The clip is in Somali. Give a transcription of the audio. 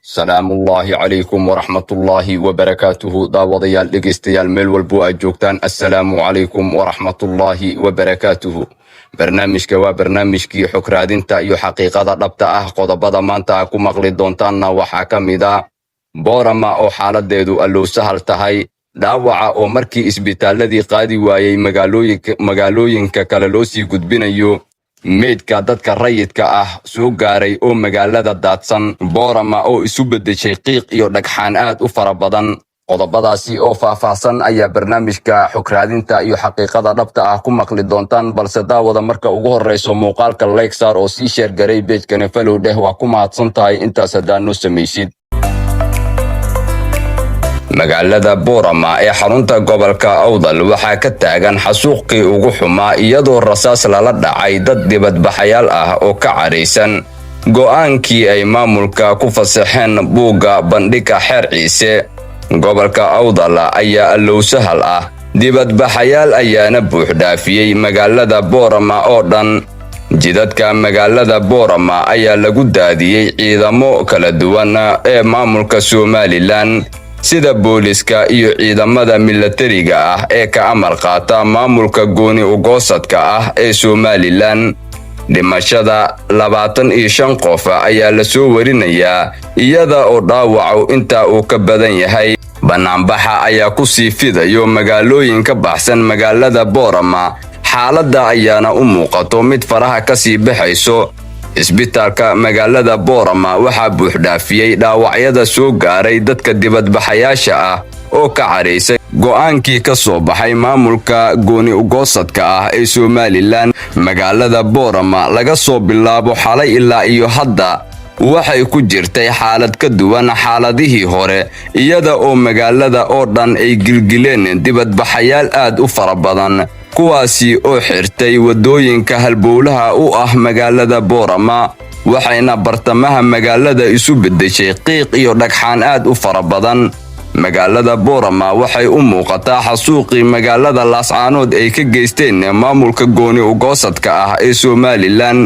سلام الله عليكم ورحمة الله وبركاته داوديال دغيستيال ميل والبو أجوكتان السلام عليكم ورحمة الله وبركاته برنامجك وبرنامجكي حكرادينتا iyo xaqiiqada dhabta ah qodobada maanta ku maqli doontaanna waxa kamida boorama oo xaaladeedu allow sahal tahay dhaawaca oo markii isbitaaladii qaadi waayay magaalooyinka kale loo sii gudbinayo meedka dadka rayidka ah soo gaaray oo magaalada daadsan boorama oo isu bedeshay qiiq iyo dhagxaan aad u fara badan qodobadaasi oo faahfaahsan ayaa barnaamijka xukraadinta iyo xaqiiqada dhabta ah ku maqli doontaan balse daawada marka ugu horeyso muuqaalka like saar oo sii share garay page-kana follow dheh waa ku mahadsan tahay intaas haddaan noo samaysid magaalada boorama ee xarunta gobolka awdal waxaa ka taagan xasuuqii ugu xumaa iyadoo rasaas lala dhacay dad dibadbaxayaal ah oo ka careysan go'aankii ay maamulka ku fasaxeen buugga bandhiga xeer ciise gobolka awdal ayaa allow sahal ah dibadbaxayaal ayaana buux dhaafiyey magaalada boorama oo dhan jidadka magaalada boorama ayaa lagu daadiyey ciidamo kala duwan ee maamulka Somaliland sida booliska iyo ciidamada militariga ah ee ka amar qaata maamulka gooni u goosadka ah ee Somaliland dhimashada 25 qof ayaa la soo warinayaa iyada oo dhaawacu inta uu ka badan yahay banaanbaxa ayaa ku sii fidayo magaalooyin ka baxsan magaalada boorama xaaladda ayaana u muuqato mid faraha ka sii baxayso isbitaalka magaalada boorama waxaa buux dhaafiyey dhaawacyada soo gaaray dadka dibadbaxayaasha ah oo ka careysay go'aankii ka soo baxay maamulka gooni u goosadka ah ee Somaliland magaalada boorama laga soo bilaabo xalay ilaa iyo hadda waxay ku jirtay xaalad ka duwan xaaladihii hore iyada oo magaalada oo dhan ay gilgileen dibadbaxayaal aad u fara badan kuwaasi oo xirtay wadooyinka halbowlaha u ah magaalada boorama waxayna bartamaha magaalada isu bedeshay qiiq iyo dhagxaan aad u fara badan magaalada boorama waxay u muuqataa xasuuqii magaalada laascaanood ay ka geysteen maamulka gooni u goosadka ah ee Somaliland